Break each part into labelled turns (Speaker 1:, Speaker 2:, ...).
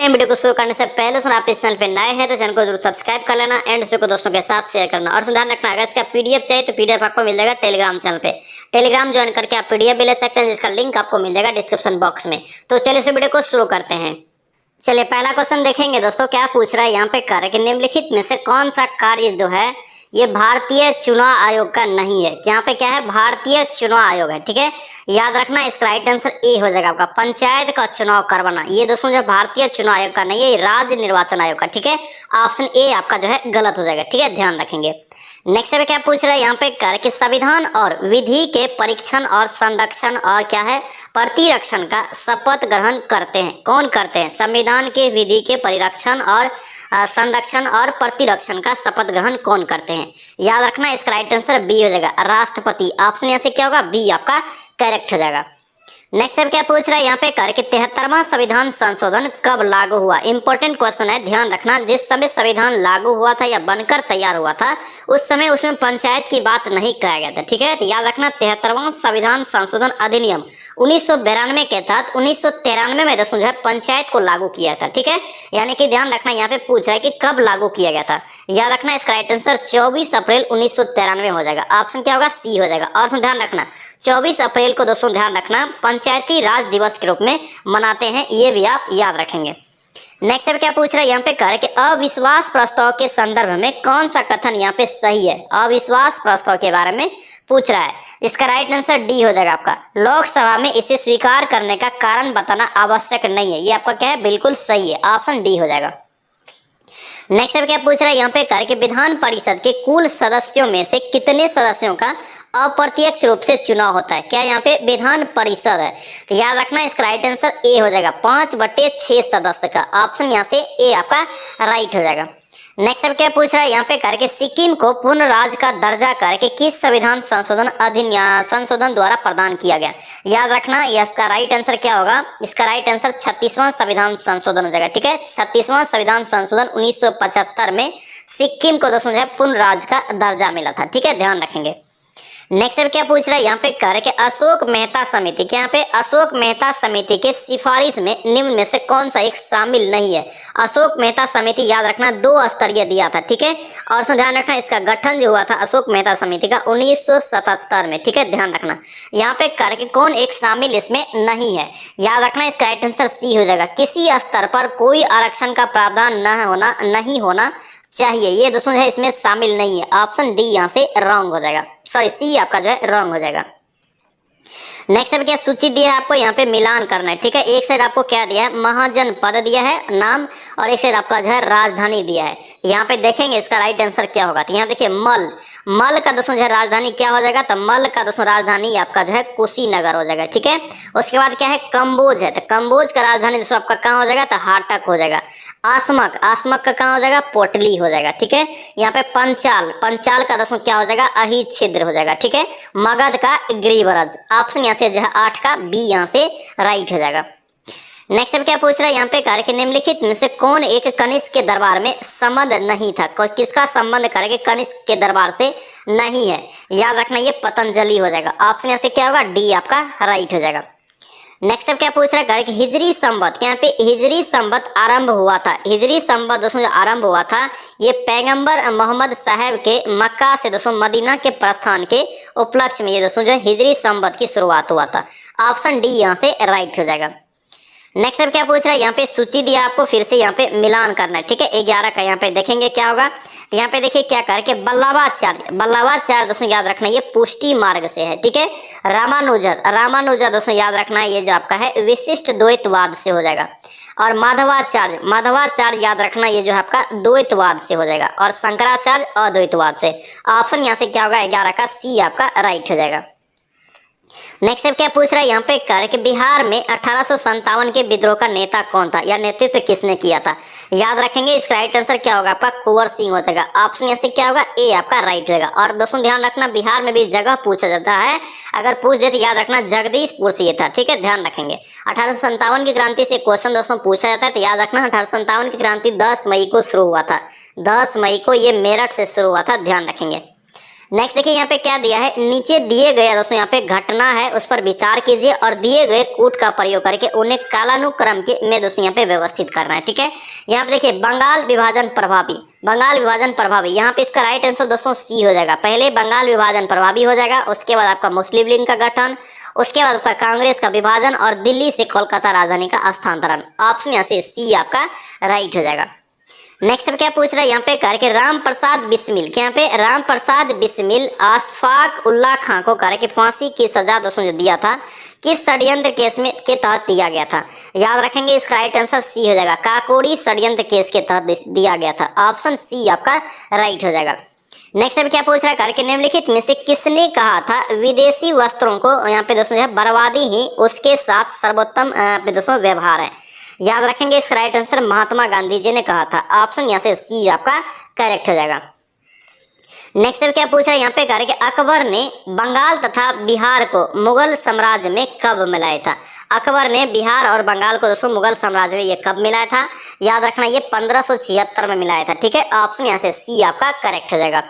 Speaker 1: Video को शुरू करने से पहले सुन आप इस चैनल पे नए हैं तो चैनल को जरूर सब्सक्राइब कर लेना एंड इसे को दोस्तों के साथ शेयर करना। और ध्यान रखना, अगर इसका पीडीएफ चाहिए तो पीडीएफ आपको मिल जाएगा टेलीग्राम चैनल पे। टेलीग्राम ज्वाइन करके आप पीडीएफ भी ले सकते हैं, जिसका लिंक आपको मिल जाएगा डिस्क्रिप्शन बॉक्स में। तो चलिए इस वीडियो को शुरू करते हैं। चलिए पहला क्वेश्चन देखेंगे दोस्तों, क्या पूछ रहा है यहाँ पे, कार्य के निम्नलिखित में से कौन सा कार्य जो है ये भारतीय चुनाव आयोग का नहीं है। यहाँ पे क्या है, भारतीय चुनाव आयोग है। ठीक है, याद रखना, इसका राइट आंसर ए हो जाएगा आपका, पंचायत का चुनाव करवाना। ये दोस्तों जो भारतीय चुनाव आयोग का नहीं है, ये राज्य निर्वाचन आयोग का। ठीक है, ऑप्शन ए आपका जो है गलत हो जाएगा। ठीक है, ध्यान रखेंगे। नेक्स्ट पे क्या पूछ रहा है यहाँ पे, कर के संविधान और विधि के परीक्षण और संरक्षण और क्या है प्रतिरक्षण का शपथ ग्रहण करते हैं। कौन करते हैं? संविधान के विधि के परिरक्षण और संरक्षण और प्रतिरक्षण का शपथ ग्रहण कौन करते हैं? याद रखना, इसका राइट आंसर बी हो जाएगा, राष्ट्रपति। ऑप्शन यहाँ से क्या होगा, बी आपका करेक्ट हो जाएगा। नेक्स्ट अब क्या पूछ रहा है यहाँ पे, कर के 73वां संविधान संशोधन कब लागू हुआ? इंपॉर्टेंट क्वेश्चन है, ध्यान रखना। जिस समय संविधान लागू हुआ था या बनकर तैयार हुआ था उस समय उसमें पंचायत की बात नहीं कहा गया था। ठीक है, तो याद रखना, 73वां संविधान संशोधन अधिनियम 1992 के तहत 1993 में दोस्तों जो है पंचायत को लागू किया था। ठीक है, यानी कि ध्यान रखना, यहाँ पे पूछ रहा है कि कब लागू किया गया था। याद रखना, इसका राइट आंसर 24 अप्रैल 1993 हो जाएगा। ऑप्शन क्या होगा, सी हो जाएगा। और ध्यान रखना, 24 अप्रैल को दोस्तों ध्यान रखना पंचायती राज दिवस के रूप में मनाते हैं, ये भी आप याद रखेंगे। नेक्स्ट अब क्या पूछ रहा है यहाँ पे, कर के अविश्वास प्रस्ताव के संदर्भ में कौन सा कथन यहाँ पे सही है? अविश्वास प्रस्ताव के बारे में पूछ रहा है, इसका राइट आंसर डी हो जाएगा आपका, लोकसभा में इसे स्वीकार करने का कारण बताना आवश्यक नहीं है। ये आपका क्या है, बिल्कुल सही है, ऑप्शन डी हो जाएगा। नेक्स्ट अब क्या पूछ रहा है यहाँ पे, कर के विधान परिषद के कुल सदस्यों में से कितने सदस्यों का अप्रत्यक्ष रूप से चुनाव होता है? क्या यहाँ पे विधान परिषद है, तो याद रखना, इसका राइट आंसर ए हो जाएगा, 5/6 सदस्य का। ऑप्शन यहाँ से ए आपका राइट हो जाएगा। नेक्स्ट अब क्या पूछ रहा है यहाँ पे, करके सिक्किम को पूर्ण राज्य का दर्जा करके किस संविधान संशोधन द्वारा प्रदान किया गया? याद रखना, इसका राइट आंसर क्या होगा, इसका राइट आंसर 36वां संविधान संशोधन हो जाएगा। ठीक है, 36वां संविधान संशोधन 1975 में सिक्किम को दोस्तों जो है पूर्ण राज्य का दर्जा मिला था। ठीक है, ध्यान रखेंगे। नेक्स्ट अब क्या पूछ रहा है यहाँ पे, कर के अशोक मेहता समिति के यहाँ पे अशोक मेहता समिति के सिफारिश में निम्न में से कौन सा एक शामिल नहीं है? अशोक मेहता समिति याद रखना 2 स्तरीय दिया था। ठीक है, और ध्यान रखना, इसका गठन जो हुआ था अशोक मेहता समिति का 1977 में। ठीक है, ध्यान रखना, यहाँ पे कर के कौन एक शामिल इसमें नहीं है? याद रखना, इसका राइट आंसर सी हो जाएगा, किसी स्तर पर कोई आरक्षण का प्रावधान नहीं होना चाहिए। ये दोस्तों है इसमें शामिल नहीं है। ऑप्शन डी यहाँ से रॉन्ग हो जाएगा, सॉरी सी आपका जो है रॉन्ग हो जाएगा। नेक्स्ट अब क्या सूची दिया है आपको, यहाँ पे मिलान करना है। ठीक है, एक साइड आपको क्या दिया है, महाजनपद दिया है नाम, और एक साइड आपका जो है राजधानी दिया है। यहाँ पे देखेंगे इसका राइट आंसर क्या होगा, तो यहाँ देखिए मल का दोस्तों जो है राजधानी क्या हो जाएगा, तो मल का दोस्तों राजधानी आपका जो है कुशीनगर हो जाएगा। ठीक है, उसके बाद क्या है, कंबोज है, तो कंबोज का राजधानी दोस्तों आपका कहाँ हो जाएगा, तो हाटक हो जाएगा। आसमक का कहाँ हो जाएगा, पोटली हो जाएगा। ठीक है, यहाँ पे पंचाल का दोस्तों क्या हो जाएगा, अहित छिद्र हो जाएगा। ठीक है, मगध का गिरिवरज। ऑप्शन यहाँ से जो है 8 का बी यहाँ से राइट हो जाएगा। नेक्स्ट अब क्या पूछ रहा है यहाँ पे, कार्य के निम्नलिखित में से कौन एक कनिष्क के दरबार में संबंध नहीं था? किसका संबंध करके कनिष्क के दरबार से नहीं है? याद रखना, ये पतंजलि हो जाएगा। ऑप्शन यहाँ से क्या होगा, डी आपका राइट हो जाएगा। नेक्स्ट अब क्या पूछ रहा है, कार्य के हिजरी संवत, यहाँ पे हिजरी संवत आरंभ हुआ था। हिजरी संवत दोस्तों जो आरंभ हुआ था ये पैगंबर मोहम्मद साहब के मक्का से दोस्तों मदीना के प्रस्थान के उपलक्ष्य में ये दोस्तों जो हिजरी संवत की शुरुआत हुआ था। ऑप्शन डी यहाँ से राइट हो जाएगा। नेक्स्ट अब क्या पूछ रहा है यहाँ पे, सूची दिया आपको, फिर से यहाँ पे मिलान करना है। ठीक है, 11 का यहाँ पे देखेंगे क्या होगा, यहाँ पे देखिए क्या करके बल्लावाचार्य दोस्तों याद रखना, ये पुष्टि मार्ग से है। ठीक है, रामानुजर दोस्तों याद रखना, ये जो आपका है विशिष्ट द्वैतवाद से हो जाएगा। और माधवाचार्य याद रखना, ये जो है आपका द्वैतवाद से हो जाएगा। और शंकराचार्य अद्वैतवाद से। ऑप्शन यहाँ से क्या होगा, 11 का सी आपका राइट हो जाएगा। नेक्स्ट अब क्या पूछ रहा है यहाँ पे, कर के बिहार में 1857 के विद्रोह का नेता कौन था या नेतृत्व किसने किया था? याद रखेंगे, इसका राइट आंसर क्या होगा आपका, कुंवर सिंह हो जाएगा। ऑप्शन यहाँ से क्या होगा, ए आपका राइट होगा। और दोस्तों ध्यान रखना, बिहार में भी जगह पूछा जाता है, अगर पूछ दे तो याद रखना जगदीशपुर से ये था। ठीक है, ध्यान रखेंगे। 1857 की क्रांति से क्वेश्चन दोस्तों पूछा जाता है, तो याद रखना 1857 की क्रांति 10 मई को शुरू हुआ था। 10 मई को ये मेरठ से शुरू हुआ था, ध्यान रखेंगे। नेक्स्ट देखिए यहाँ पे क्या दिया है, नीचे दिए गए दोस्तों यहाँ पे घटना है उस पर विचार कीजिए और दिए गए कूट का प्रयोग करके उन्हें कालानुक्रम के में दोस्तों यहाँ पे व्यवस्थित करना है। ठीक है, यहाँ पे देखिए बंगाल विभाजन प्रभावी, बंगाल विभाजन प्रभावी, यहाँ पे इसका राइट आंसर दोस्तों सी हो जाएगा। पहले बंगाल विभाजन प्रभावी हो जाएगा, उसके बाद आपका मुस्लिम लीग का गठन, उसके बाद आपका कांग्रेस का विभाजन और दिल्ली से कोलकाता राजधानी का स्थानांतरण। ऑप्शन यहाँ से सी आपका राइट हो जाएगा। नेक्स्ट क्या पूछ रहा है यहाँ पे करके राम प्रसाद बिस्मिल, यहाँ पे राम प्रसाद बिस्मिल अशफाक उल्ला खां को करके फांसी की सजा दोस्तों जो दिया था किस षड्यंत्र केस में के तहत दिया गया था। याद रखेंगे इसका राइट आंसर सी हो जाएगा, काकोरी षड्यंत्र केस के तहत दिया गया था। ऑप्शन सी आपका राइट हो जाएगा। नेक्स्ट अब क्या पूछ रहा है करके निम्नलिखित में से किसने कहा था विदेशी वस्त्रों को यहाँ पे दोस्तों जो है बर्बादी ही उसके साथ सर्वोत्तम पे दोस्तों व्यवहार है। याद रखेंगे इसका राइट आंसर महात्मा गांधी जी ने कहा था। ऑप्शन यहाँ से सी आपका करेक्ट हो जाएगा। नेक्स्ट अब क्या पूछ रहा है यहाँ पे करके अकबर ने बंगाल तथा बिहार को मुगल साम्राज्य में कब मिलाया था। अकबर ने बिहार और बंगाल को दोस्तों मुगल साम्राज्य में ये कब मिलाया था। याद रखना ये 1576 में मिलाया था। ठीक है, ऑप्शन यहाँ से सी आपका करेक्ट हो जाएगा।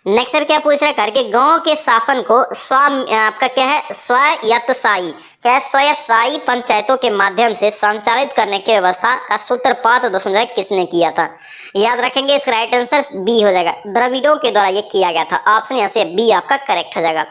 Speaker 1: नेक्स्ट अब क्या पूछ रहा है करके गांव के शासन को आपका क्या है स्वायत्तशाही, क्या है स्वायत्तशाही पंचायतों के माध्यम से संचालित करने की व्यवस्था का सूत्रपात दोस्तों जो है किसने किया था। याद रखेंगे इसका राइट आंसर बी हो जाएगा, द्रविड़ों के द्वारा ये किया गया था। ऑप्शन यहाँ से बी आपका करेक्ट हो जाएगा।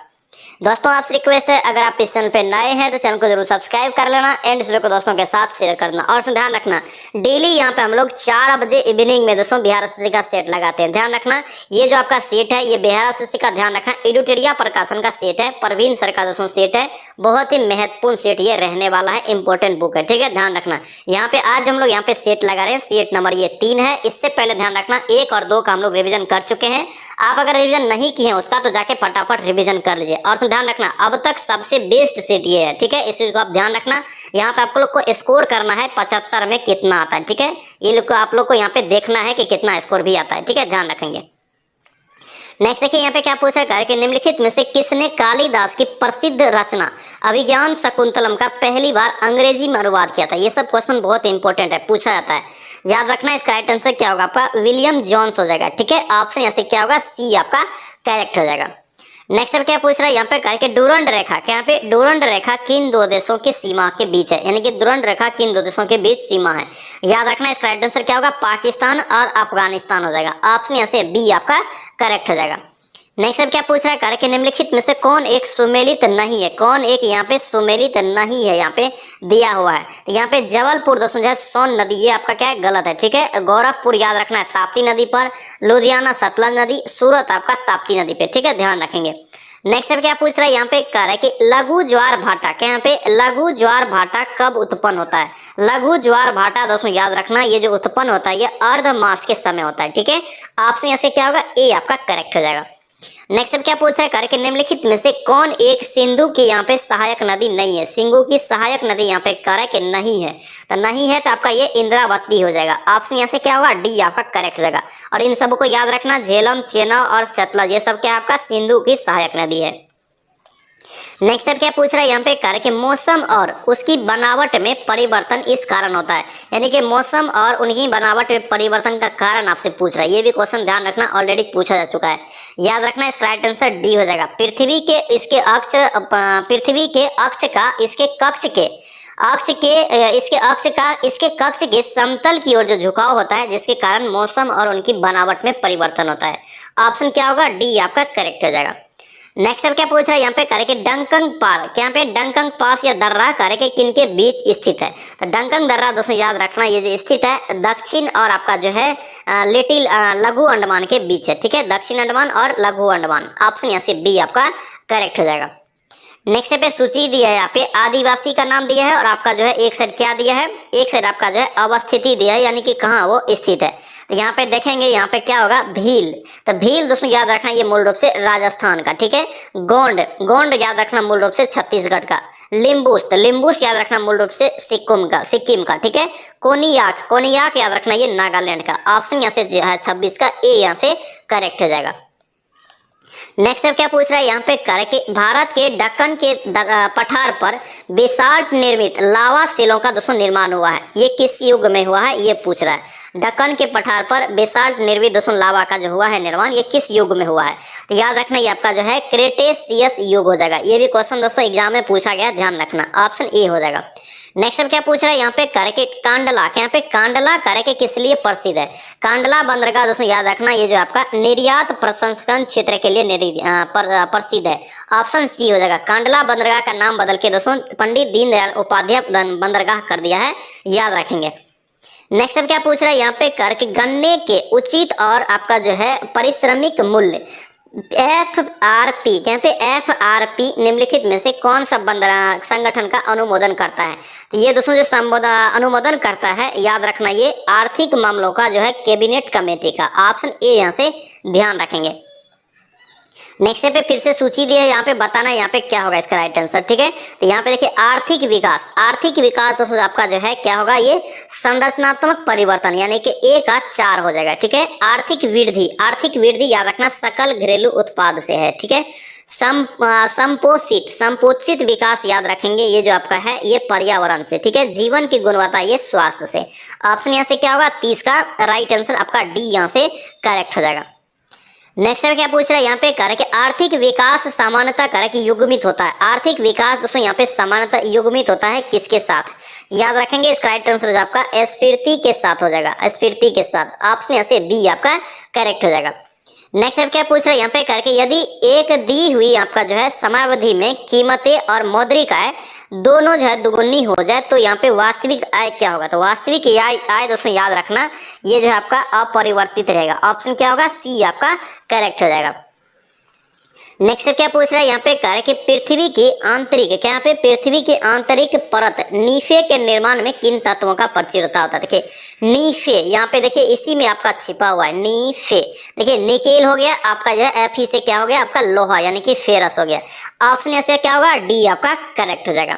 Speaker 1: दोस्तों आपसे रिक्वेस्ट है अगर आप इस चैनल पे नए हैं तो चैनल को जरूर सब्सक्राइब कर लेना एंड दूसरे को दोस्तों के साथ शेयर करना। और ध्यान रखना डेली यहाँ पे हम लोग 4 बजे इवनिंग में दोस्तों बिहार एसएससी का सेट लगाते हैं। ध्यान रखना ये जो आपका सेट है ये बिहार एसएससी का ध्यान रखना एडुटेरिया प्रकाशन का सेट है, परवीन सर का दोस्तों सेट है, बहुत ही महत्वपूर्ण सेट ये रहने वाला है, इंपॉर्टेंट बुक है। ठीक है, ध्यान रखना यहाँ पे आज हम लोग यहाँ पे सेट लगा रहे हैं, सेट नंबर ये 3 है। इससे पहले ध्यान रखना 1 और 2 का हम लोग रिविजन कर चुके हैं। आप अगर रिवीजन नहीं किए हैं उसका तो जाके फटाफट रिवीजन कर लीजिए। और तो ध्यान रखना अब तक सबसे बेस्ट सेट ये है। ठीक है, इस चीज को आप ध्यान रखना। यहाँ पे आप लोग को स्कोर करना है 75 में कितना आता है। ठीक है, ये लोग को आप लोग को यहाँ पे देखना है कि कितना स्कोर भी आता है। ठीक है, ध्यान रखेंगे। नेक्स्ट देखिए यहाँ पे क्या पूछा है कि निम्नलिखित में से किसने कालिदास की प्रसिद्ध रचना अभिज्ञान शकुंतलम का पहली बार अंग्रेजी में अनुवाद किया था। ये सब क्वेश्चन बहुत इंपॉर्टेंट है, पूछा जाता है। याद रखना इसका राइट आंसर क्या होगा आपका विलियम जॉन्स हो जाएगा। ठीक है, ऑप्शन यहाँ से क्या होगा सी आपका करेक्ट हो जाएगा। नेक्स्ट अब क्या पूछ रहा है यहाँ पे करके डूरंड रेखा, क्या यहाँ पे डूरंड रेखा किन 2 देशों की सीमा के बीच है, यानी कि डूरंड रेखा किन 2 देशों के बीच सीमा है। याद रखना इसका राइट आंसर क्या होगा पाकिस्तान और अफगानिस्तान हो जाएगा। ऑप्शन यहाँ से बी आपका करेक्ट हो जाएगा। नेक्स्ट अब क्या पूछ रहा है करके निम्नलिखित में से कौन एक सुमेलित नहीं है, कौन एक यहाँ पे सुमेलित नहीं है यहाँ पे दिया हुआ है। तो यहाँ पे जबलपुर दोस्तों जो है सोन नदी, ये आपका क्या है गलत है। ठीक है, गोरखपुर याद रखना है ताप्ती नदी पर, लुधियाना सतलज नदी, सूरत आपका ताप्ती नदी पे। ठीक है, ध्यान रखेंगे। नेक्स्ट अब क्या पूछ रहा है यहाँ पे कह रहा है कि लघु ज्वार भाटा, क्या यहाँ पे लघु ज्वार भाटा कब उत्पन्न होता है। लघु ज्वार भाटा दोस्तों याद रखना ये जो उत्पन्न होता है ये अर्ध मास के समय होता है। ठीक है, ऑप्शन यहाँ से क्या होगा ए आपका करेक्ट हो जाएगा। नेक्स्ट अब क्या पूछ रहा है करके निम्नलिखित में से कौन एक सिंधु की यहाँ पे सहायक नदी नहीं है। सिंधु की सहायक नदी यहाँ पे कह रहा है कि नहीं है, तो नहीं है तो आपका ये इंद्रावती हो जाएगा। ऑप्शन यहाँ से क्या होगा डी आपका करेक्ट हो जाएगा। और इन सबको को याद रखना झेलम, चेनाब और सतलज ये सब क्या आपका सिंधु की सहायक नदी है। नेक्स्ट अब क्या पूछ रहा है यहाँ पे कह रहा है कि मौसम और उसकी बनावट में परिवर्तन इस कारण होता है, यानी कि मौसम और उनकी बनावट में परिवर्तन का कारण आपसे पूछ रहा है। ये भी क्वेश्चन ध्यान रखना ऑलरेडी पूछा जा चुका है। याद रखना इसका राइट आंसर डी हो जाएगा। पृथ्वी के इसके अक्ष का इसके कक्ष के समतल की ओर जो झुकाव होता है जिसके कारण मौसम और उनकी बनावट में परिवर्तन होता है। ऑप्शन क्या होगा डी आपका करेक्ट हो जाएगा। नेक्स्ट अब क्या पूछ रहा है यहाँ पे करे कि डंकंग पार, क्या यहाँ पे डंकंग पास या दर्रा करे कि किन के बीच स्थित है। तो डंकंग दर्रा दोस्तों याद रखना ये जो स्थित है दक्षिण और आपका जो है लिटिल लघु अंडमान के बीच है। ठीक है, दक्षिण अंडमान और लघु अंडमान। ऑप्शन यहाँ से बी आपका करेक्ट हो जाएगा। नेक्स्ट पे सूची दिया है यहाँ पे आदिवासी का नाम दिया है और आपका जो है एक साइड क्या दिया है, एक साइड आपका जो है अवस्थिति दिया है, यानी कि कहाँ वो स्थित है। तो यहाँ पे देखेंगे यहाँ पे क्या होगा भील, तो भील दोस्तों याद रखना ये मूल रूप से राजस्थान का। ठीक है, गोंड याद रखना मूल रूप से छत्तीसगढ़ का। लिम्बूस, तो लिम्बूस याद रखना मूल रूप से सिक्किम का। ठीक है, कोनियाक याद रखना ये नागालैंड का। ऑप्शन यहाँ से 26 का ए यहाँ से करेक्ट हो जाएगा। नेक्स्ट अब क्या पूछ रहा है यहाँ पे कर कि भारत के दक्कन के पठार पर बेसाल्ट निर्मित लावा शिलों का दोस्तों निर्माण हुआ है, ये किस युग में हुआ है ये पूछ रहा है। दक्कन के पठार पर बेसाल्ट निर्मित दोस्तों लावा का जो हुआ है निर्माण, ये किस युग में हुआ है? तो याद रखना ये आपका जो है क्रेटेशियस युग हो जाएगा। ये भी क्वेश्चन दोस्तों एग्जाम में पूछा गया, ध्यान रखना, ऑप्शन ए हो जाएगा। नेक्स्ट अब क्या पूछ रहा है यहाँ पे, करके कांडला, यहाँ पे कांडला करके किस लिए प्रसिद्ध है? कांडला बंदरगाह दोस्तों याद रखना ये जो आपका निर्यात प्रसंस्करण क्षेत्र के लिए प्रसिद्ध है। ऑप्शन सी हो जाएगा। कांडला बंदरगाह का नाम बदल के दोस्तों पंडित दीनदयाल उपाध्याय बंदरगाह कर दिया है, याद रखेंगे। नेक्स्ट अब क्या पूछ रहा है यहाँ पे, करके गन्ने के उचित और आपका जो है पारिश्रमिक मूल्य FRP, यहाँ पे FRP निम्नलिखित में से कौन सा संगठन का अनुमोदन करता है? तो ये दोस्तों जो अनुमोदन करता है, याद रखना ये आर्थिक मामलों का जो है कैबिनेट कमेटी का। ऑप्शन ए यहाँ से ध्यान रखेंगे। नेक्स्ट पे फिर से सूची दी है, यहाँ पे बताना यहाँ पे क्या होगा इसका राइट आंसर, ठीक है। तो यहाँ पे देखिए आर्थिक विकास, आर्थिक विकास दोस्तों आपका जो है क्या होगा, ये संरचनात्मक परिवर्तन यानी कि ए का 4 हो जाएगा, ठीक है। आर्थिक वृद्धि, आर्थिक वृद्धि याद रखना सकल घरेलू उत्पाद से है, ठीक है। संपोषित, संपोषित विकास याद रखेंगे ये जो आपका है ये पर्यावरण से, ठीक है। जीवन की गुणवत्ता ये स्वास्थ्य से। ऑप्शन यहाँ से क्या होगा, 30 का राइट आंसर आपका डी यहाँ से करेक्ट हो जाएगा। नेक्स्ट है क्या पूछ रहा है यहाँ पे, कर के आर्थिक विकास सामान्यतः कर के युग्मित होता है। आर्थिक विकास दोस्तों यहाँ पे सामान्यतः युग्मित होता है किसके साथ? याद रखेंगे इसका राइट आंसर जो आपका स्फीति के साथ हो जाएगा, स्फीति के साथ। ऑप्शन यहाँ से बी आपका करेक्ट हो जाएगा। नेक्स्ट अब क्या पूछ रहा है यहाँ पे, करके यदि एक दी हुई आपका जो है समयावधि में कीमतें और मौद्रिक आय दोनों जो है दुगुनी हो जाए तो यहाँ पे वास्तविक आय क्या होगा? तो वास्तविक आय दोस्तों याद रखना ये जो है आपका अपरिवर्तित रहेगा। ऑप्शन क्या होगा, सी आपका करेक्ट हो जाएगा। नेक्स्ट क्या पूछ रहा है यहाँ पे, कह कि पृथ्वी की आंतरिक, क्या यहाँ पे पृथ्वी की आंतरिक परत नीफे के निर्माण में किन तत्वों का प्रचुरता होता है? देखिए नीफे, यहाँ पे देखिए इसी में आपका छिपा हुआ है नीफे। देखिए निकेल हो गया आपका जो है, Fe से क्या हो गया आपका लोहा यानी कि फेरस हो गया। ऑप्शन ऐसे क्या होगा, डी आपका करेक्ट हो जाएगा।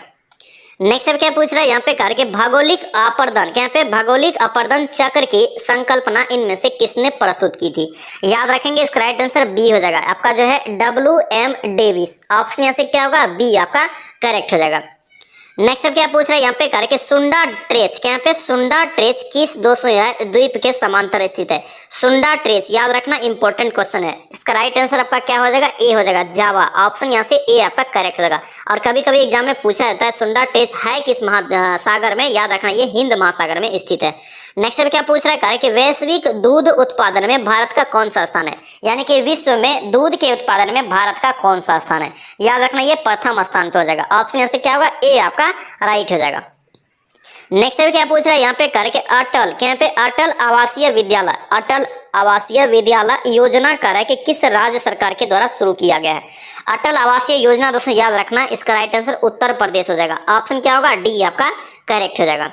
Speaker 1: नेक्स्ट अब क्या पूछ रहा है यहाँ पे, करके भौगोलिक अपर्दन, क्या पे भौगोलिक अपर्दन चक्र की संकल्पना इनमें से किसने प्रस्तुत की थी? याद रखेंगे इसका राइट आंसर बी हो जाएगा आपका जो है WM डेविस। ऑप्शन यहाँ से क्या होगा, बी आपका करेक्ट हो जाएगा। नेक्स्ट अब क्या पूछ रहा है यहाँ पे, करके सुंडा ट्रेच, क्या पे सुंडा ट्रेच किस द्वीप के समांतर स्थित है? सुंडा ट्रेच याद रखना इंपॉर्टेंट क्वेश्चन है। इसका राइट आंसर आपका क्या हो जाएगा, ए हो जाएगा जावा। ऑप्शन यहाँ से ए आपका करेक्ट हो जाएगा। और कभी कभी एग्जाम में पूछा जाता है सुंडा ट्रेच है किस महासागर में? याद रखना ये हिंद महासागर में स्थित है। नेक्स्ट अब क्या पूछ रहा है कि वैश्विक दूध उत्पादन में भारत का कौन सा स्थान है? यानी कि विश्व में दूध के उत्पादन में भारत का कौन सा स्थान है? याद रखना ये प्रथम स्थान पे हो जाएगा। ऑप्शन यहाँ से क्या होगा, ए आपका राइट हो जाएगा। नेक्स्ट अब क्या पूछ रहा है यहाँ पे, करके अटल, क्या पे अटल आवासीय विद्यालय, अटल आवासीय विद्यालय योजना कर कि किस राज्य सरकार के द्वारा शुरू किया गया है? अटल आवासीय योजना दोस्तों याद रखना इसका राइट आंसर उत्तर प्रदेश हो जाएगा। ऑप्शन क्या होगा, डी आपका करेक्ट हो जाएगा।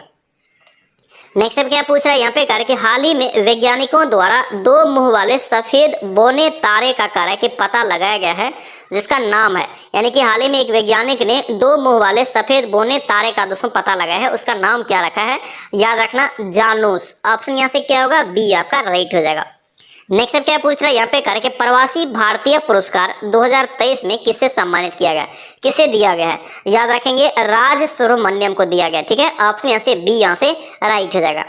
Speaker 1: नेक्स्ट अब क्या पूछ रहा है यहाँ पे, करके हाल ही में वैज्ञानिकों द्वारा 2 मुंह वाले सफेद बौने तारे का कार्य के पता लगाया गया है जिसका नाम है, यानी कि हाल ही में एक वैज्ञानिक ने 2 मुंह वाले सफेद बौने तारे का दोस्तों पता लगाया है, उसका नाम क्या रखा है? याद रखना जानूस। ऑप्शन यहाँ से क्या होगा, बी आपका राइट हो जाएगा। नेक्स्ट अब क्या पूछ रहा है यहाँ पे, करके प्रवासी भारतीय पुरस्कार 2023 में किससे सम्मानित किया गया, किसे दिया गया है? याद रखेंगे राज सुब्रमण्यम को दिया गया, ठीक है। ऑप्शन यहाँ से बी यहाँ से राइट हो जाएगा।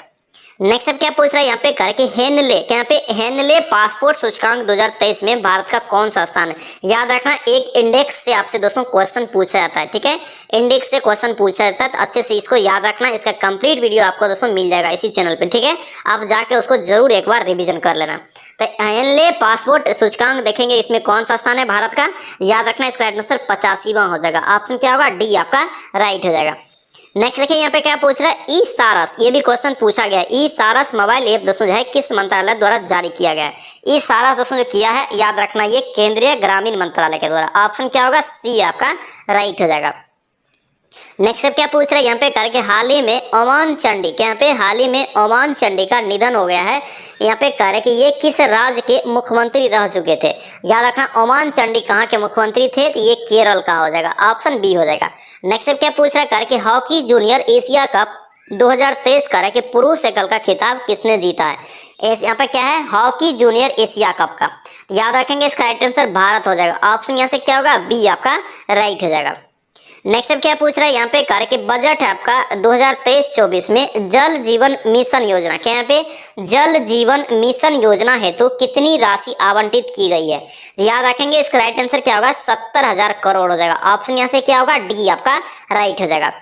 Speaker 1: नेक्स्ट अब क्या पूछ रहा है यहाँ पे, करके हेनले, क्या पे हेनले पासपोर्ट सूचकांक 2023 में भारत का कौन सा स्थान है? याद रखना एक इंडेक्स से आपसे दोस्तों क्वेश्चन पूछा जाता है, ठीक है। इंडेक्स से क्वेश्चन पूछा जाता है तो अच्छे से इसको याद रखना। इसका कंप्लीट वीडियो आपको दोस्तों मिल जाएगा इसी चैनल पे, ठीक है। आप जाके उसको जरूर एक बार रिविजन कर लेना। तो हेनले पासपोर्ट सूचकांक देखेंगे इसमें कौन सा स्थान है भारत का? याद रखना इसका राइट आंसर 85वां हो जाएगा। ऑप्शन क्या होगा, डी आपका राइट हो जाएगा। नेक्स्ट देखिए यहाँ पे क्या पूछ रहा है, ई सारस, ये भी क्वेश्चन पूछा गया है। ई सारस मोबाइल ऐप दोस्तों जो है किस मंत्रालय द्वारा जारी किया गया है? ई सारस दोस्तों जो किया है याद रखना ये केंद्रीय ग्रामीण मंत्रालय के द्वारा। ऑप्शन क्या होगा, सी आपका राइट हो जाएगा। नेक्स्ट अब क्या पूछ रहा है यहाँ पे, करके हाल ही में ओमान चंडी, क्या यहाँ पे हाल ही में ओमान चंडी का निधन हो गया है। यहाँ पे कह रहे कि ये किस राज्य के मुख्यमंत्री रह चुके थे? याद रखना ओमान चंडी कहाँ के मुख्यमंत्री थे? तो ये केरल का हो जाएगा। ऑप्शन बी हो जाएगा। नेक्स्ट अब क्या पूछ रहा है, करके हॉकी जूनियर एशिया कप 2023 का कि पुरुष एकल का खिताब किसने जीता है? यहाँ पे क्या है, हॉकी जूनियर एशिया कप का। याद रखेंगे इसका राइट आंसर भारत हो जाएगा। ऑप्शन यहाँ से क्या होगा, बी आपका राइट हो जाएगा। नेक्स्ट अब क्या पूछ रहा है यहाँ पे कार्य के बजट है आपका 2023-24 में जल जीवन मिशन योजना क्या यहाँ पे जल जीवन मिशन योजना हेतु कितनी राशि आवंटित की गई है। याद रखेंगे इसका राइट आंसर क्या होगा 70,000 करोड़ हो जाएगा। ऑप्शन यहाँ से क्या होगा डी आपका राइट हो जाएगा।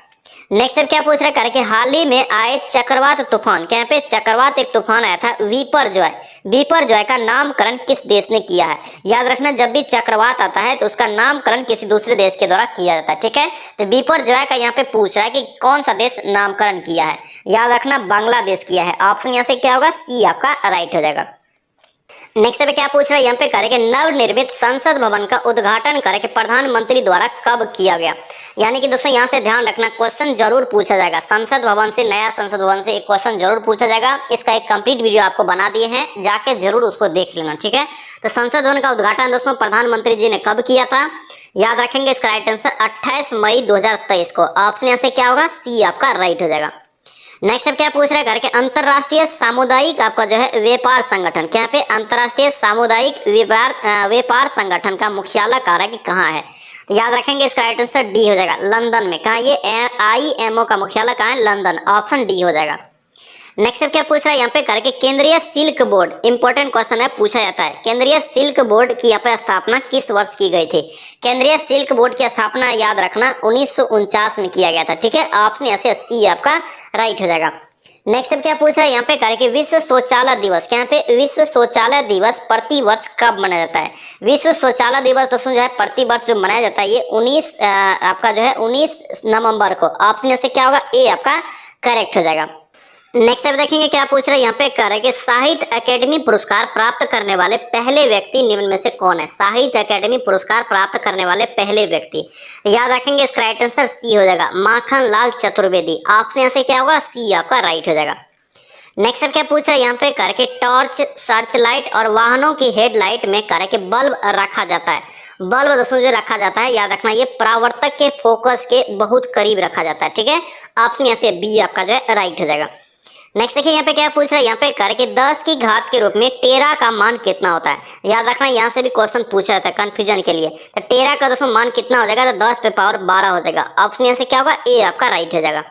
Speaker 1: नेक्स्ट अब क्या पूछ रहा है कार्य कि हाल ही में आए चक्रवात तूफान क्या यहाँ पे चक्रवात एक तूफान आया था विपर्जॉय का नामकरण किस देश ने किया है। याद रखना जब भी चक्रवात आता है तो उसका नामकरण किसी दूसरे देश के द्वारा किया जाता है। ठीक है, तो विपर्जॉय का यहाँ पे पूछ रहा है कि कौन सा देश नामकरण किया है। याद रखना बांग्लादेश किया है। ऑप्शन यहाँ से क्या होगा सी आपका राइट हो जाएगा। नेक्स्ट पे क्या पूछ रहा है यहाँ पे करें नवनिर्मित संसद भवन का उद्घाटन करें प्रधानमंत्री द्वारा कब किया गया। यानी कि दोस्तों यहाँ से ध्यान रखना क्वेश्चन जरूर पूछा जाएगा। संसद भवन से नया संसद भवन से एक क्वेश्चन जरूर पूछा जाएगा। इसका एक कंप्लीट वीडियो आपको बना दिए हैं, जाके जरूर उसको देख लेना। ठीक है, तो संसद भवन का उद्घाटन दोस्तों प्रधानमंत्री जी ने कब किया था। याद रखेंगे इसका राइट आंसर 28 मई 2023 को। ऑप्शन यहाँ से क्या होगा सी आपका राइट हो जाएगा। नेक्स्ट अब क्या पूछ रहा है घर के अंतरराष्ट्रीय सामुदायिक आपका जो है व्यापार संगठन क्या पे अंतरराष्ट्रीय सामुदायिक व्यापार संगठन का मुख्यालय कार्य कहाँ है। तो याद रखेंगे इसका राइट आंसर डी हो जाएगा लंदन में। कहाँ ये IMO का मुख्यालय कहाँ है लंदन। ऑप्शन डी हो जाएगा। नेक्स्ट अब क्या पूछ रहा है यहाँ पे करके केंद्रीय सिल्क बोर्ड इंपॉर्टेंट क्वेश्चन है, पूछा जाता है केंद्रीय सिल्क बोर्ड की यहाँ पे स्थापना किस वर्ष की गई थी। केंद्रीय सिल्क बोर्ड की स्थापना याद रखना 1949 में किया गया था। ठीक है, ऑप्शन ऐसे सी आपका राइट हो जाएगा। नेक्स्ट अब क्या पूछ रहा है यहाँ पे करके विश्व शौचालय दिवस क्या यहाँ पे विश्व शौचालय दिवस प्रति वर्ष कब मनाया जाता है। विश्व शौचालय दिवस दोस्तों जो है प्रति वर्ष जो मनाया जाता है ये 19 नवंबर को। ऑप्शन से क्या होगा ए आपका करेक्ट हो जाएगा। नेक्स्ट अब देखेंगे क्या पूछ रहे हैं यहाँ पे कह रहे हैं कि साहित्य अकेडमी पुरस्कार प्राप्त करने वाले पहले व्यक्ति निम्न में से कौन है। साहित्य अकेडमी पुरस्कार प्राप्त करने वाले पहले व्यक्ति याद रखेंगे इसका राइट आंसर सी हो जाएगा माखन लाल चतुर्वेदी। ऑप्शन यहाँ से क्या होगा सी आपका राइट हो जाएगा। नेक्स्ट अब क्या पूछ रहा है यहाँ पे करके टॉर्च सर्च लाइट और वाहनों की हेडलाइट में करके बल्ब रखा जाता है। बल्ब दोस्तों जो रखा जाता है याद रखना ये परावर्तक के फोकस के बहुत करीब रखा जाता है। ठीक है, ऑप्शन यहाँ से बी आपका जो है राइट हो जाएगा। नेक्स्ट देखिए यहाँ पे क्या पूछ रहा है यहाँ पे करके 10 की घात के रूप में टेरा का मान कितना होता है। याद रखना यहाँ से भी क्वेश्चन पूछा जाता है कंफ्यूजन के लिए। तो टेरा का दोस्तों मान कितना हो जाएगा तो 10 पे पावर 12 हो जाएगा। ऑप्शन यहाँ से क्या होगा ए आपका राइट हो जाएगा।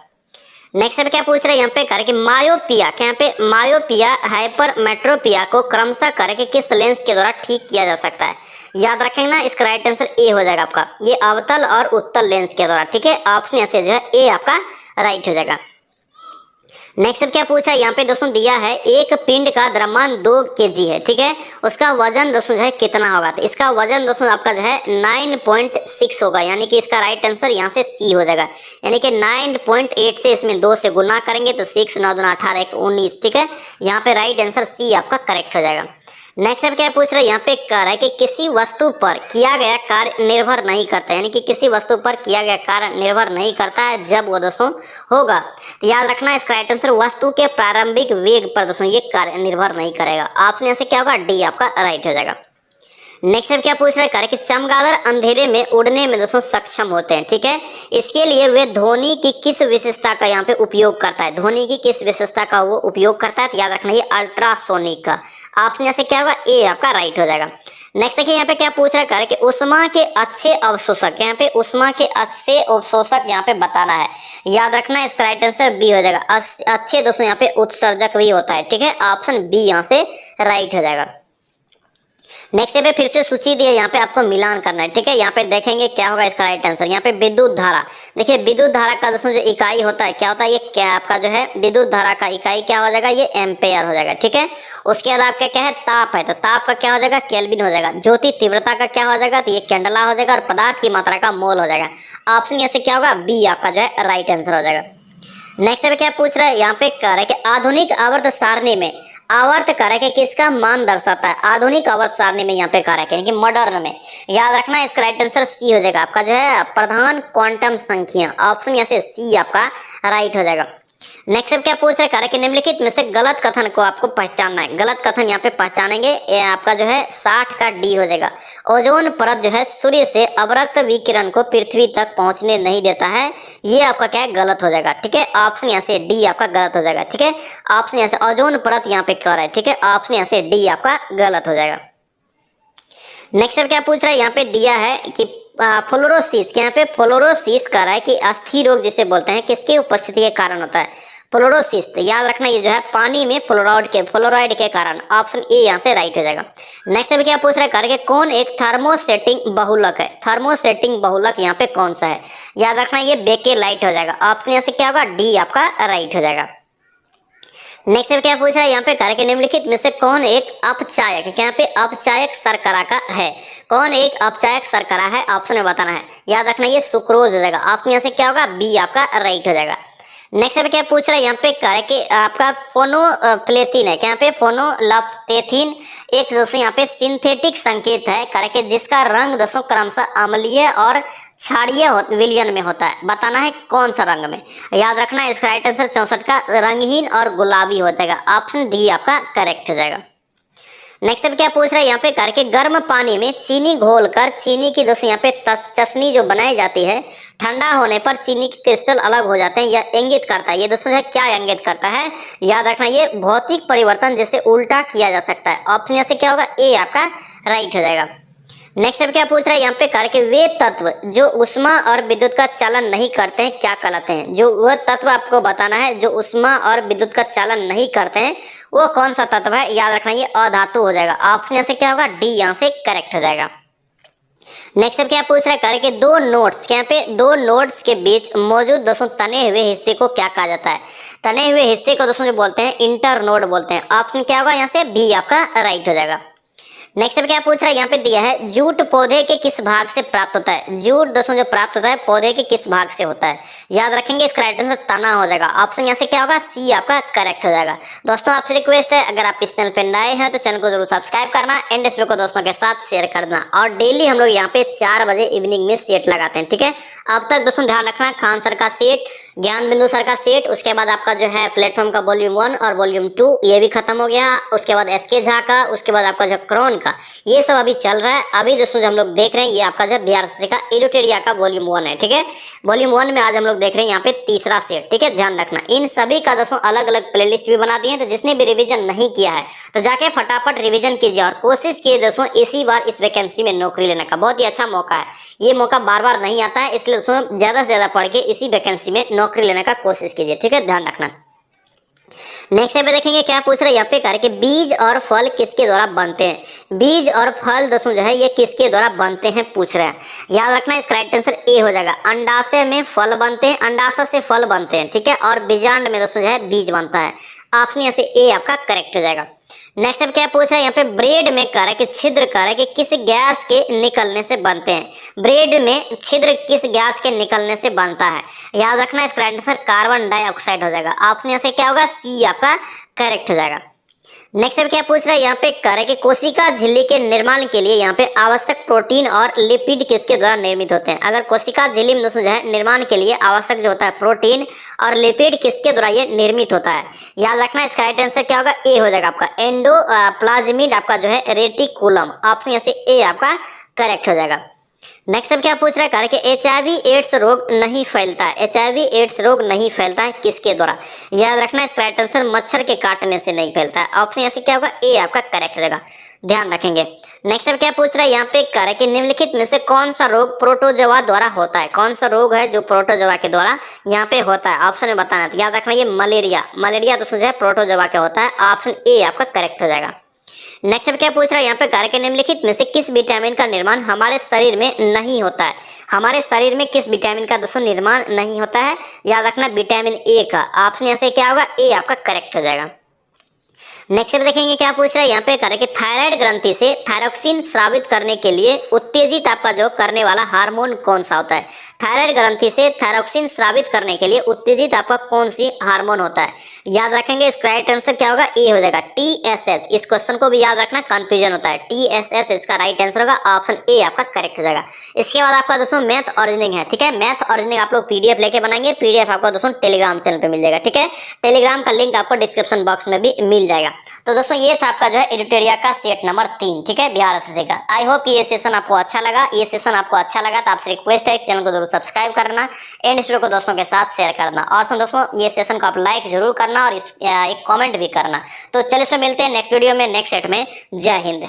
Speaker 1: नेक्स्ट पे क्या पूछ रहे हैं यहाँ पे करके मायोपिया क्या यहाँ पे मायोपिया हाइपरमेट्रोपिया को क्रमशः करके किस लेंस के द्वारा ठीक किया जा सकता है। याद रखेंगे ना इसका राइट आंसर ए हो जाएगा आपका ये अवतल और उत्तल लेंस के द्वारा। ठीक है, ऑप्शन यहाँ से जो है ए आपका राइट हो जाएगा। नेक्स्ट अब क्या पूछा है यहाँ पे दोस्तों दिया है एक पिंड का द्रव्यमान 2 kg है। ठीक है, उसका वजन दोस्तों जो है कितना होगा। तो इसका वजन दोस्तों आपका जो है 9.6 होगा। यानी कि इसका राइट आंसर यहाँ से सी हो जाएगा। यानी कि 9.8 से इसमें 2 से गुना करेंगे तो 6 9 2 18 1 19। ठीक है, यहाँ पे राइट आंसर सी आपका करेक्ट हो जाएगा। नेक्स्ट अब क्या पूछ रहा है यहाँ पे कह रहा है कि किसी वस्तु पर किया गया कार्य निर्भर नहीं करता। यानी कि किसी वस्तु पर किया गया कार्य निर्भर नहीं करता है जब वो दोस्तों होगा। तो याद रखना इसका राइट आंसर वस्तु के प्रारंभिक वेग पर दोस्तों ये कार्य निर्भर नहीं करेगा। ऑप्शन यहाँ से क्या होगा डी आपका राइट हो जाएगा। नेक्स्ट अब क्या पूछ रहा है कि चमगादड़ अंधेरे में उड़ने में दोस्तों सक्षम होते हैं। ठीक है, इसके लिए वे ध्वनि की किस विशेषता का यहाँ पे उपयोग करता है। ध्वनि की किस विशेषता का वो उपयोग करता है। तो याद रखना ये अल्ट्रासोनिक का। ऑप्शन यहाँ से क्या होगा ए आपका राइट हो जाएगा। नेक्स्ट देखिए यहाँ पे क्या पूछ रहा है कि उष्मा के अच्छे अवशोषक यहाँ पे उष्मा के अच्छे अवशोषक यहाँ पे बताना है। याद रखना इसका राइट आंसर बी हो जाएगा। अच्छे दोस्तों यहाँ पे उत्सर्जक भी होता है। ठीक है, ऑप्शन बी यहाँ से राइट हो जाएगा। नेक्स्ट पे फिर से सूची दी है, यहाँ पे आपको मिलान करना है। ठीक है, यहाँ पे देखेंगे क्या होगा इसका राइट आंसर। यहाँ पे विद्युत धारा देखिए विद्युत धारा का दोस्तों जो इकाई होता है क्या होता है ये क्या आपका जो है विद्युत धारा का इकाई क्या हो जाएगा ये एम्पेयर हो जाएगा। ठीक है, उसके बाद आपका क्या है ताप है तो ताप का क्या हो जाएगा केल्विन हो जाएगा। ज्योति तीव्रता का क्या हो जाएगा तो ये कैंडला हो जाएगा और पदार्थ की मात्रा का मोल हो जाएगा। ऑप्शन यहाँ से क्या होगा बी आपका जो है राइट आंसर हो जाएगा। नेक्स्ट पे क्या पूछ रहा है यहाँ पे कह रहा है कि आधुनिक आवर्त सारणी में आवर्त कारक किसका मान दर्शाता है। आधुनिक आवर्त सारणी में यहाँ पे कारक है कि मॉडर्न में। याद रखना इसका राइट आंसर सी हो जाएगा आपका जो है प्रधान क्वांटम संख्या। ऑप्शन यहाँ से सी आपका राइट हो जाएगा। नेक्स्ट अब क्या पूछ रहे कारक निम्नलिखित में से गलत कथन को आपको पहचानना है। गलत कथन यहाँ पे पहचानेंगे ये आपका जो है 60 का डी हो जाएगा। ओजोन परत जो है सूर्य से अवरक्त विकिरण को पृथ्वी तक पहुंचने नहीं देता है। ये आपका क्या है गलत हो जाएगा। ठीक है, ऑप्शन यहाँ से डी आपका गलत हो जाएगा। ठीक है, ऑप्शन यहाँ से ओजोन परत यहाँ पे कर रहा है। ठीक है, ऑप्शन यहाँ से डी आपका गलत हो जाएगा। नेक्स्ट अब क्या पूछ रहा है यहाँ पे दिया है कि फ्लोरोसिस, यहाँ पे फ्लोरोसिस कह रहा है कि अस्थि रोग जिसे बोलते हैं किसकी उपस्थिति के कारण होता है, फ्लोरोसिस। तो याद रखना ये जो है पानी में फ्लोराइड के कारण, ऑप्शन ए यहाँ से राइट हो जाएगा। नेक्स्ट अभी क्या पूछ रहा है करके, कौन एक थर्मोसेटिंग बहुलक है, थर्मोसेटिंग बहुलक यहाँ पे कौन सा है, याद रखना ये बेकेलाइट हो जाएगा, ऑप्शन यहाँ से क्या होगा डी आपका राइट हो जाएगा। नेक्स्ट क्या पूछ रहा है यहाँ पे करके, निम्नलिखित में से कौन एक अपचायक, यहाँ पे अपचायक शर्करा का है, कौन एक अपचायक शर्करा है, ऑप्शन में बताना है, याद रखना ये सुक्रोज हो जाएगा, ऑप्शन यहाँ से क्या होगा बी आपका राइट हो जाएगा। नेक्स्ट अब क्या पूछ रहा है यहाँ पे करके आपका फोनोप्लेथिन है, यहाँ पे फोनोलप्थेथिन एक दोस्तों यहाँ पे सिंथेटिक संकेत है करके जिसका रंग दोस्तों क्रमशः अम्लीय और क्षारीय विलयन में होता है, बताना है कौन सा रंग में, याद रखना इसका राइट आंसर 64 का रंगहीन और गुलाबी हो जाएगा, ऑप्शन डी आपका करेक्ट हो जाएगा। नेक्स्ट अब क्या पूछ रहा है यहाँ पे करके, गर्म पानी में चीनी घोलकर चीनी की दोस्तों यहाँ पे चशनी जो बनाई जाती है, ठंडा होने पर चीनी के क्रिस्टल अलग हो जाते हैं, यह इंगित करता है, ये दोस्तों है क्या इंगित करता है, याद रखना ये भौतिक परिवर्तन जैसे उल्टा किया जा सकता है, ऑप्शन यहाँ से क्या होगा ए आपका राइट हो जाएगा। नेक्स्ट अब क्या पूछ रहा है यहाँ पे करके, वे तत्व जो उष्मा और विद्युत का चालन नहीं करते हैं क्या कहलाते हैं, जो वह तत्व आपको बताना है जो उष्मा और विद्युत का चालन नहीं करते हैं वो कौन सा तत्व है, याद रखना ये अधातु हो जाएगा, ऑप्शन यहाँ से क्या होगा डी यहाँ से करेक्ट हो जाएगा। नेक्स्ट अब क्या पूछ रहा है करके, दो नोड्स, यहाँ पे दो नोड्स के बीच मौजूद दोस्तों तने हुए हिस्से को क्या कहा जाता है, तने हुए हिस्से को दोस्तों जो बोलते हैं इंटर नोड बोलते हैं, ऑप्शन क्या होगा यहाँ से बी आपका राइट हो जाएगा। नेक्स्ट अब क्या पूछ रहा है यहाँ पे दिया है, जूट पौधे के किस भाग से प्राप्त होता है, जूट दोस्तों जो प्राप्त होता है पौधे के किस भाग से होता है, याद रखेंगे इसका राइट आंसर तना हो जाएगा, ऑप्शन यहाँ से क्या होगा सी आपका करेक्ट हो जाएगा। दोस्तों आपसे रिक्वेस्ट है अगर आप इस चैनल पे नए हैं तो चैनल को जरूर सब्सक्राइब करना एंड इस वीडियो को दोस्तों के साथ शेयर करना, और डेली हम लोग यहाँ पे 4 बजे इवनिंग में सेट लगाते हैं, ठीक है। अब तक दोस्तों ध्यान रखना, खान सर का सेट, ज्ञान बिंदु सर का सेट, उसके बाद आपका जो है प्लेटफॉर्म का वॉल्यूम 1 और वॉल्यूम 2 ये भी खत्म हो गया, उसके बाद एसके झा का, उसके बाद आपका जो क्रॉन का, ये सब अभी चल रहा है। अभी दोस्तों जो हम लोग देख रहे हैं ये आपका जो बीआरसी का एडुटेरिया का वॉल्यूम 1 है, ठीक है। वॉल्यूम 1 में आज हम लोग देख रहे हैं यहाँ पे तीसरा सेट, ठीक है, ध्यान रखना। इन सभी का दोस्तों अलग अलग प्लेलिस्ट भी बना दिए हैं, तो जिसने भी रिवीजन नहीं किया है तो जाके फटाफट रिवीजन कीजिए और कोशिश कीजिए दोस्तों इसी बार इस वैकेंसी में नौकरी लेने का, बहुत ही अच्छा मौका है, ये मौका बार बार नहीं आता है, इसलिए दोस्तों ज्यादा से ज्यादा पढ़ के इसी वैकेंसी में नौकरी लेने का कोशिश कीजिए, ठीक है, ध्यान रखना। नेक्स्ट पे देखेंगे क्या पूछ रहा है यहाँ पे करके, बीज और फल किसके द्वारा बनते हैं, बीज और फल दोस्तों जो है ये किसके द्वारा बनते हैं पूछ रहे हैं, याद रखना इसका राइट आंसर ए हो जाएगा, अंडाशय में फल बनते हैं, अंडाशय से फल बनते हैं, ठीक है, और बीजांड में दोस्तों जो है बीज बनता है, ऑप्शन यहाँ से ए आपका करेक्ट हो जाएगा। नेक्स्ट अब क्या पूछ रहा है यहाँ पे, ब्रेड में कह रहा है कि छिद्र कह रहा है कि किस गैस के निकलने से बनते हैं, ब्रेड में छिद्र किस गैस के निकलने से बनता है, याद रखना इसका राइट आंसर कार्बन डाइऑक्साइड हो जाएगा, ऑप्शन यहाँ से क्या होगा सी आपका करेक्ट हो जाएगा। नेक्स्ट अब क्या पूछ रहा है यहाँ पे कह रहा है कि कोशिका झिल्ली के निर्माण के लिए यहाँ पे आवश्यक प्रोटीन और लिपिड किसके द्वारा निर्मित होते हैं, अगर कोशिका झिल्ली में दोस्तों जो है निर्माण के लिए आवश्यक जो होता है प्रोटीन और लिपिड किसके द्वारा ये निर्मित होता है, याद रखना इसका राइट आंसर क्या होगा ए हो जाएगा आपका एंडोप्लाज्मिड आपका जो है रेटिकुलम, ऑप्शन यहाँ से ए आपका करेक्ट हो जाएगा। नेक्स्ट अब क्या पूछ रहा है करके, HIV एड्स रोग नहीं फैलता है, HIV एड्स रोग नहीं फैलता है किसके द्वारा, याद रखना इसका राइट आंसर मच्छर के काटने से नहीं फैलता है, ऑप्शन यहाँ से क्या होगा ए आपका करेक्ट रहेगा, ध्यान रखेंगे। नेक्स्ट अब क्या पूछ रहा है यहाँ पे कह रहा है कि निम्नलिखित में से कौन सा रोग प्रोटोजोआ द्वारा होता है, कौन सा रोग है जो प्रोटोजोआ के द्वारा यहाँ पे होता है, ऑप्शन में बताना है, तो याद रखना ये मलेरिया, मलेरिया तो जो है प्रोटोजोआ का होता है, ऑप्शन ए आपका करेक्ट हो जाएगा। नेक्स्ट अब क्या पूछ रहा है यहाँ पे कह रहा है कि निम्नलिखित में से किस विटामिन का निर्माण हमारे शरीर में नहीं होता है, हमारे शरीर में किस विटामिन का दोस्तों निर्माण नहीं होता है, याद रखना विटामिन ए का, ऑप्शन यहाँ से क्या होगा ए आपका करेक्ट हो जाएगा। नेक्स्ट अब देखेंगे क्या पूछ रहा है यहाँ पे कह रहा है कि थायराइड ग्रंथि से थायरोक्सिन स्रावित करने के लिए उत्तेजित आपका जो करने वाला हार्मोन कौन सा होता है, थायराइड ग्रंथि से थायरोक्सिन स्रावित करने के लिए उत्तेजित आपका कौन सी हार्मोन होता है, याद रखेंगे इसका राइट आंसर क्या होगा ए हो जाएगा TSH, इस क्वेश्चन को भी याद रखना कंफ्यूजन होता है, TSH इसका राइट आंसर होगा, ऑप्शन ए आपका करेक्ट हो जाएगा। इसके बाद आपका दोस्तों मैथ ओरिजिनिंग है, ठीक है, मैथ ओरिजिनिंग आप लोग PDF लेके बनाएंगे, PDF आपको दोस्तों टेलीग्राम चैनल पे मिल जाएगा, ठीक है, टेलीग्राम का लिंक आपको डिस्क्रिप्शन बॉक्स में भी मिल जाएगा। तो दोस्तों ये था आपका जो है एडिटोरिया का सेट नंबर 3, ठीक है, बिहार एसएससी का। आई होप ये सेशन आपको अच्छा लगा, ये सेशन आपको अच्छा लगा तो आपसे रिक्वेस्ट है चैनल को जरूर सब्सक्राइब करना एंड इस वीडियो को दोस्तों के साथ शेयर करना, और दोस्तों ये सेशन को आप लाइक जरूर करना और एक कमेंट भी करना। तो चलिए इसमें मिलते हैं नेक्स्ट वीडियो में नेक्स्ट सेट में। जय हिंद।